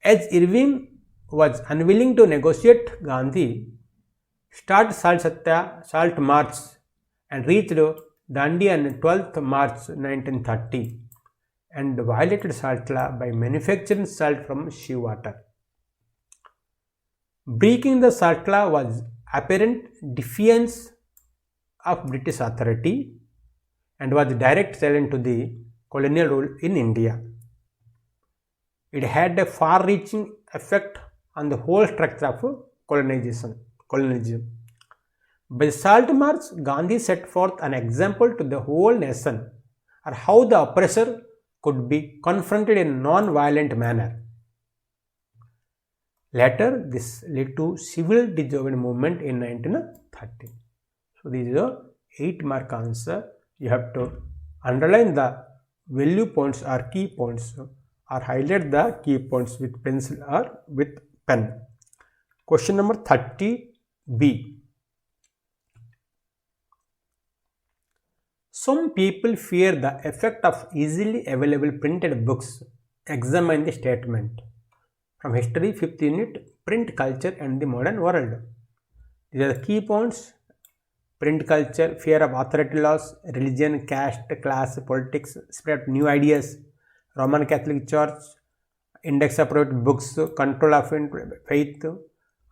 As Irving was unwilling to negotiate, Gandhi started Salt March and reached Dandi on 12th March 1930 and violated salt law by manufacturing salt from seawater. Breaking the salt law was apparent defiance of British authority and was direct challenge to the colonial rule in India. It had a far-reaching effect on the whole structure of colonialism. By the Salt March, Gandhi set forth an example to the whole nation of how the oppressor could be confronted in a non-violent manner. Later, this led to civil disobedience movement in 1930. So, this is a 8-mark answer. You have to underline the value points or key points or highlight the key points with pencil or with pen. Question number 30B. Some people fear the effect of easily available printed books. Examine the statement. From History, 5th unit, Print Culture and the Modern World. These are the key points. Print culture, fear of authority laws, religion, caste, class, politics, spread of new ideas, Roman Catholic Church, index of private books, control of faith,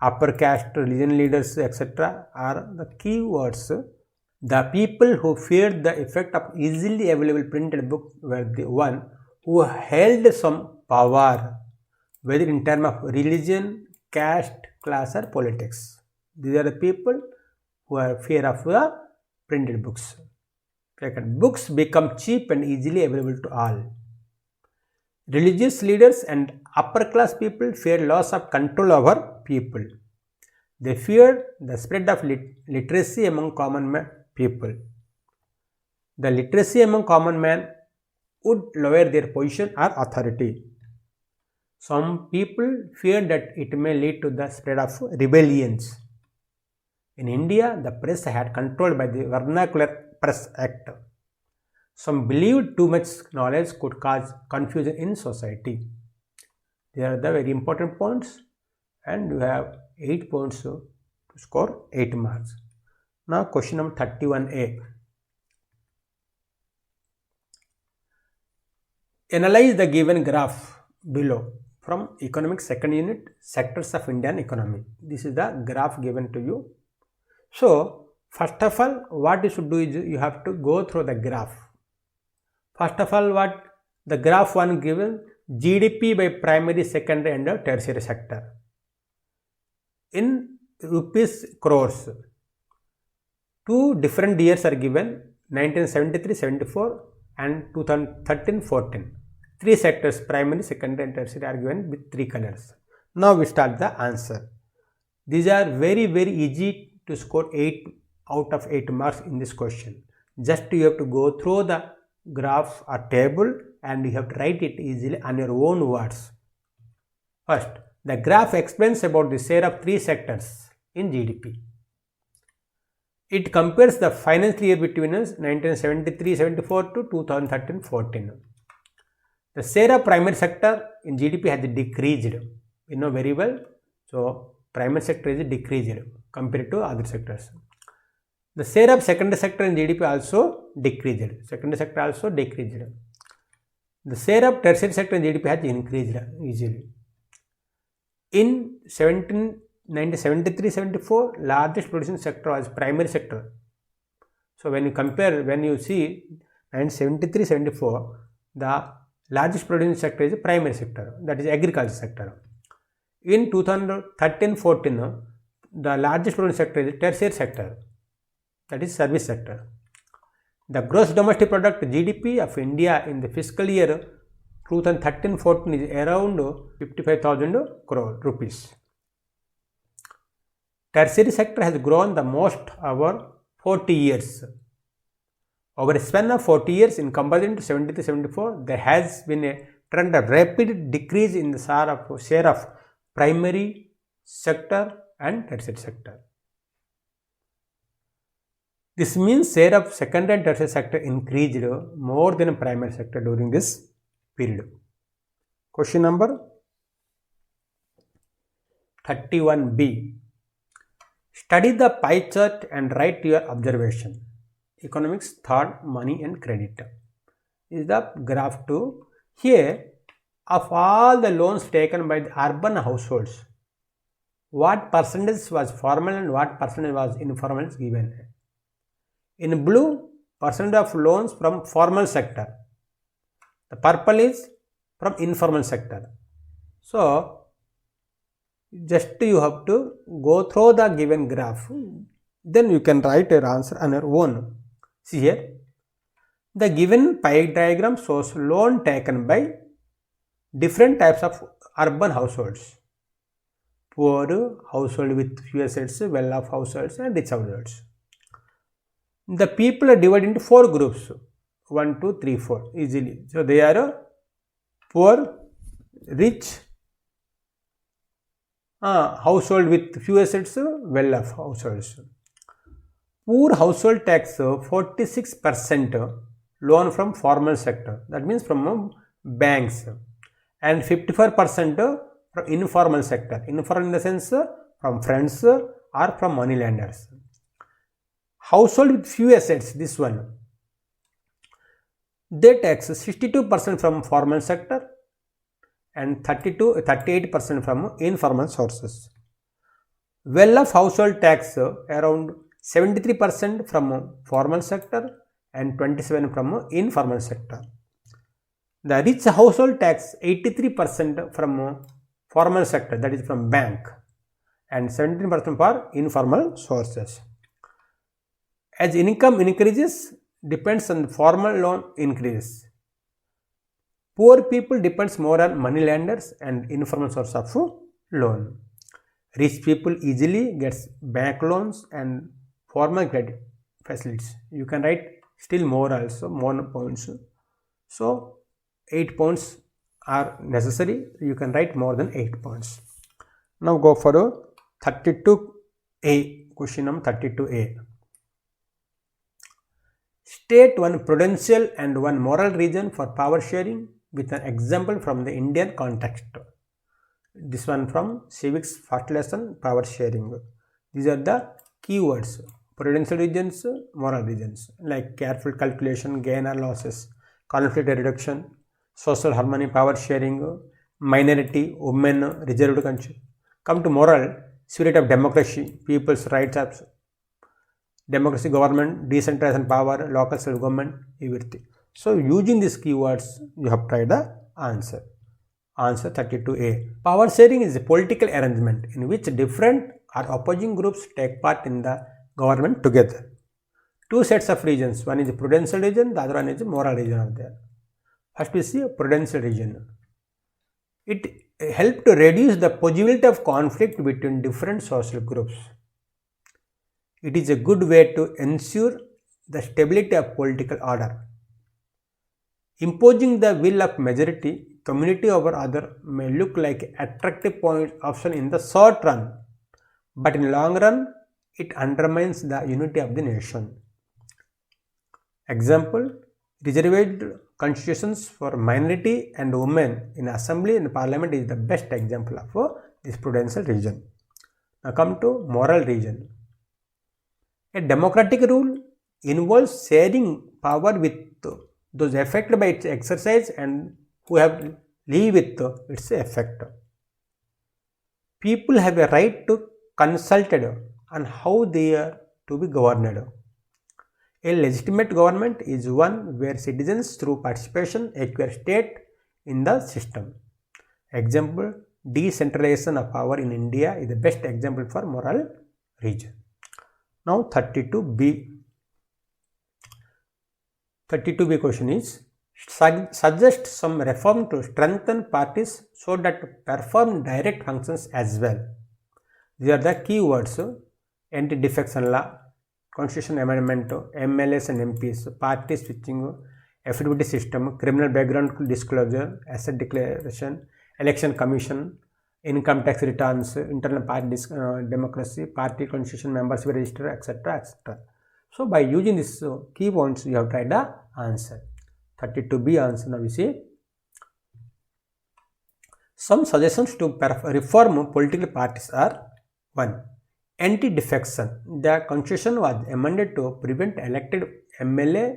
upper caste, religion leaders, etc. are the key words. The people who feared the effect of easily available printed books were the one who held some power, whether in terms of religion, caste, class or politics. These are the people who are fear of the printed books. Second, books become cheap and easily available to all. Religious leaders and upper class people fear loss of control over people. They feared the spread of literacy among common people. The literacy among common man would lower their position or authority. Some people fear that it may lead to the spread of rebellions. In India, the press had controlled by the Vernacular Press Act. Some believed too much knowledge could cause confusion in society. These are the very important points, and you have 8 points to score 8 marks. Now question number 31A. Analyze the given graph below from economics second unit, sectors of Indian economy. This is the graph given to you. So first of all, what you should do is you have to go through the graph. First of all, what the graph one given GDP by primary, secondary and tertiary sector in rupees crores. Two different years are given, 1973-74 and 2013-14. Three sectors, primary, secondary and tertiary, are given with 3 colors. Now we start the answer. These are very easy to score 8 out of 8 marks in this question. Just you have to go through the graph or table and you have to write it easily on your own words. First, the graph explains about the share of 3 sectors in GDP. It compares the financial year between 1973-74 to 2013-14. The share of primary sector in GDP has decreased. You know very well. So primary sector is decreased compared to other sectors. The share of secondary sector in GDP also decreased. Secondary sector also decreased. The share of tertiary sector in GDP has increased easily. In 1973-74, largest producing sector was primary sector. So when you compare, when you see 1973-74, the largest producing sector is primary sector, that is agriculture sector. In 2013-14, the largest producing sector is tertiary sector, that is service sector. The gross domestic product GDP of India in the fiscal year 2013-14 is around 55,000 crore rupees. Tertiary sector has grown the most over 40 years. Over a span of 40 years in comparison to 73-74, there has been a trend of rapid decrease in the share of primary sector and tertiary sector. This means share of secondary and tertiary sector increased more than primary sector during this period. Question number 31B. Study the pie chart and write your observation. Economics third, money and credit. Is the graph 2. Here, of all the loans taken by the urban households, what percentage was formal and what percentage was informal is given. In blue, percentage of loans from formal sector. The purple is from informal sector. So, just you have to go through the given graph, then you can write your answer on your own. See here, the given pie diagram shows loan taken by different types of urban households. Poor household with few assets, well-off households and rich households. The people are divided into 4 groups, 1, 2, 3, 4 easily. So they are poor, rich, household with few assets, well-off households. Poor household takes 46% loan from formal sector, that means from banks, and 54% from informal sector. Informal in the sense from friends or from money lenders. Household with few assets, this one, they tax 62% from formal sector and 38% from informal sources. Well-off household tax around 73% from formal sector and 27% from informal sector. The rich household tax 83% from formal sector, that is from bank, and 17% for informal sources. As income increases, depends on the formal loan increase. Poor people depends more on money lenders and informal source of loan. Rich people easily gets bank loans and formal credit facilities. You can write still more also, more points. So 8 points are necessary. You can write more than 8 points. Now go for 32A, question number 32A. State one prudential and one moral reason for power sharing with an example from the Indian context. This one from civics first lesson, power sharing. These are the keywords. Prudential regions, moral regions, like careful calculation, gain or losses, conflict reduction, social harmony, power sharing, minority, women, reserved country. Come to moral, spirit of democracy, people's rights of democracy, government, decentralization power, local self-government, everything. So using these keywords, you have tried the answer. Answer 32A. Power sharing is a political arrangement in which different or opposing groups take part in the government together. Two sets of regions. One is prudential region, the other one is moral region of there. First we see prudential region. It helped to reduce the possibility of conflict between different social groups. It is a good way to ensure the stability of political order. Imposing the will of majority community over other may look like an attractive option in the short run, but in long run, it undermines the unity of the nation. Example, reserved constitutions for minority and women in assembly and parliament is the best example of this prudential region. Now come to moral region. A democratic rule involves sharing power with those affected by its exercise and who have live with its effect. People have a right to consult on how they are to be governed. A legitimate government is one where citizens through participation acquire state in the system. Example, decentralization of power in India is the best example for moral region. Now 32B. 32B question is, suggest some reform to strengthen parties so that perform direct functions as well. These are the keywords: anti-defection law, constitution amendment, MLAs and MPs, party switching, affidavit system, criminal background disclosure, asset declaration, election commission, income tax returns, internal party democracy, party constitution, membership register, etc. etc. So by using these keywords, you have tried the answer. 32B answer. Now we see some suggestions to reform political parties are: 1. Anti-defection. The constitution was amended to prevent elected MLA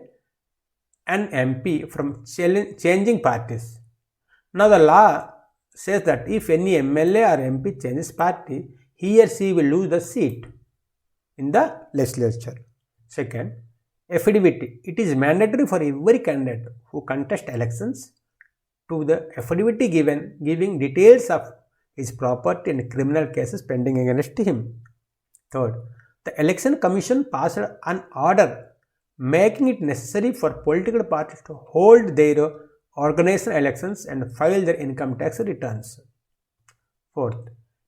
and MP from changing parties. Now the law says that if any MLA or MP changes party, he or she will lose the seat in the legislature. Second, affidavit. It is mandatory for every candidate who contest elections to the affidavit giving details of his property and criminal cases pending against him. Third, the Election Commission passed an order making it necessary for political parties to hold their organized elections and file their income tax returns. Fourth,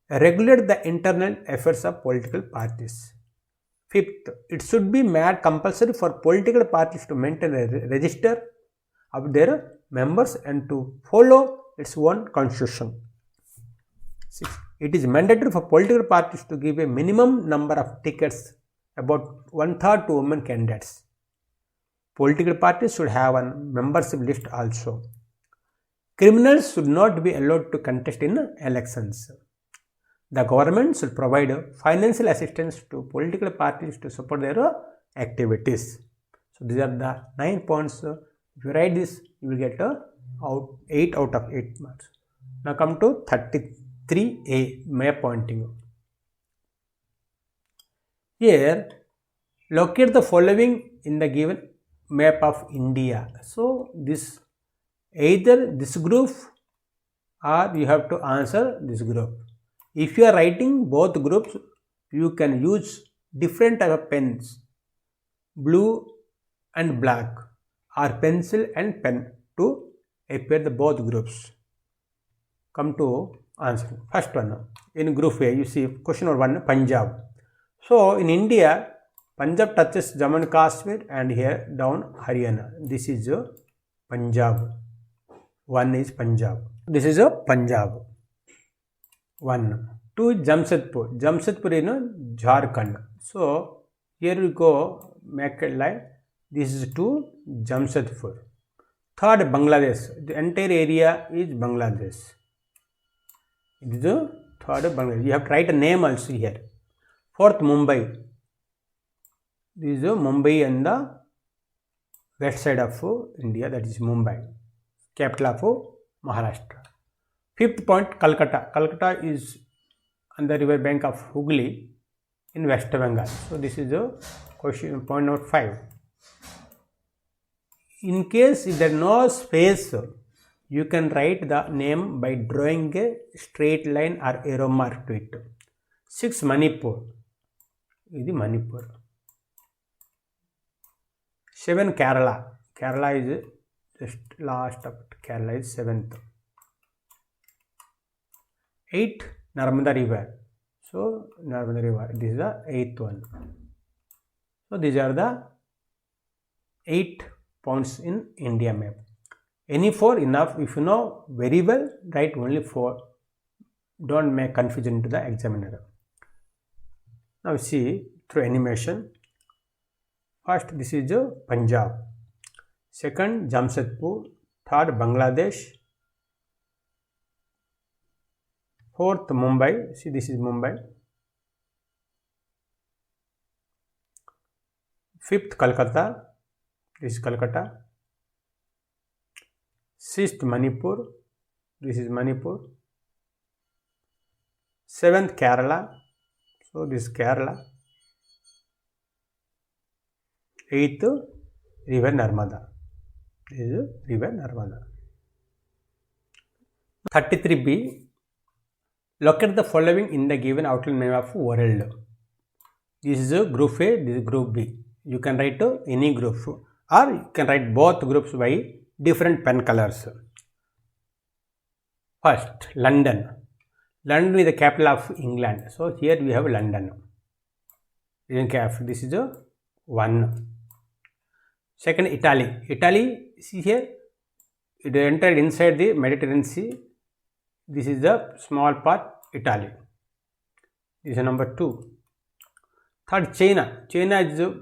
regulate the internal affairs of political parties. Fifth, it should be made compulsory for political parties to maintain a register of their members and to follow its own constitution. Sixth, it is mandatory for political parties to give a minimum number of tickets, about 1/3 to women candidates. Political parties should have a membership list also. Criminals should not be allowed to contest in elections. The government should provide financial assistance to political parties to support their activities. So these are the 9 points. If you write this, you will get 8 out of 8 marks. Now come to 33A, map pointing. Here, locate the following in the given map of India. So this either this group or you have to answer this group. If you are writing both groups, you can use different type of pens, blue and black, or pencil and pen to appear the both groups. Come to answer. First one, in group A, you see question number 1, Punjab. So in India, Punjab touches Jammu and Kashmir and here down Haryana. This is Punjab. 1 is Punjab. This is Punjab. 1. 2 is Jamshedpur. Jamshedpur in Jharkhand. So here we go, make a line. This is to Jamshedpur. 3rd, Bangladesh. The entire area is Bangladesh. It is the third Bangladesh. You have to write a name also here. Fourth, Mumbai. This is Mumbai and the west side of India, that is Mumbai, capital of Maharashtra. Fifth point, Calcutta. Calcutta is on the river bank of Hooghly in West Bengal. So this is the question, point number 5. In case if there is no space, you can write the name by drawing a straight line or arrow mark to it. 6, Manipur. This is Manipur. 7, Kerala. Kerala is just last of it. Kerala is 7th. 8, Narmada River. So Narmada River, this is the 8th one. So these are the 8 points in India map. Any 4 enough. If you know very well, write only 4. Don't make confusion to the examiner. Now see through animation. First, this is Punjab. Second, Jamshedpur. Third, Bangladesh. Fourth, Mumbai. See, this is Mumbai. Fifth, Calcutta. This is Calcutta. Sixth, Manipur. This is Manipur. 7th, Kerala. So this is Kerala. 8th, River Narmada. This is River Narmada. 33B. Locate the following in the given outline map of world. This is group A, this is group B. You can write any group, or you can write both groups by different pen colors. First, London. London is the capital of England. So here we have London. This is 1. Second, Italy. Italy, see here, it entered inside the Mediterranean Sea. This is the small part, Italy. This is number 2. Third, China. China is a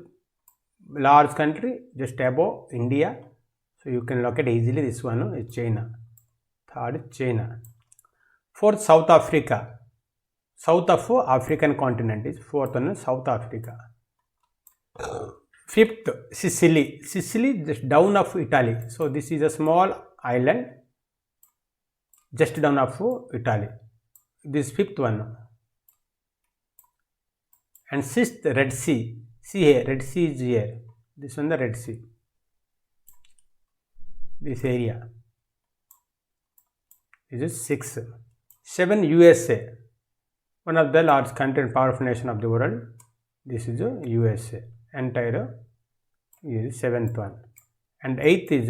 large country just above India. So you can locate easily this one is China. Third, China. Fourth, South Africa. South of African continent is fourth one, South Africa. Fifth, Sicily. Sicily just down of Italy. So this is a small island just down of Italy. This fifth one. And sixth, Red Sea. See here, Red Sea is here. This one, the Red Sea. This area. This is 6. 7, USA. One of the large country and powerful nation of the world. This is USA. Entire is 7th one. And 8th is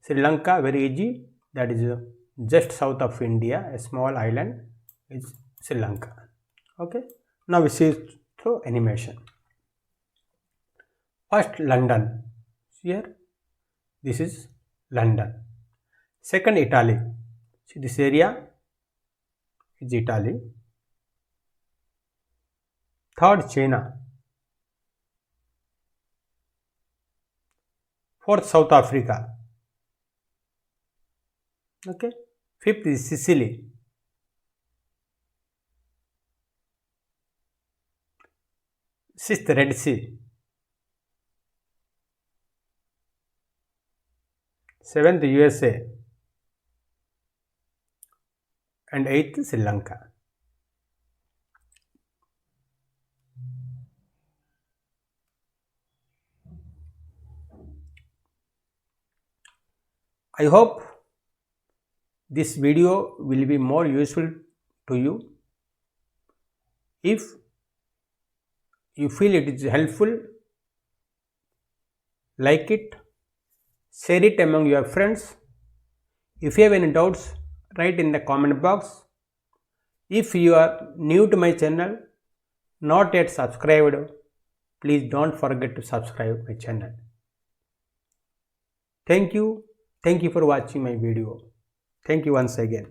Sri Lanka, very easy. That is just south of India, a small island is Sri Lanka. Okay. Now we see through animation. First, London. Here, this is London. Second, Italy. See this area is Italy. Third, China. Fourth, South Africa. Okay. Fifth is Sicily. Sixth, Red Sea. 7th, USA. And 8th, Sri Lanka. I hope this video will be more useful to you. If you feel it is helpful, like it, share it among your friends. If you have any doubts, write in the comment box. If you are new to my channel, not yet subscribed, please don't forget to subscribe my channel. Thank you. Thank you for watching my video. Thank you once again.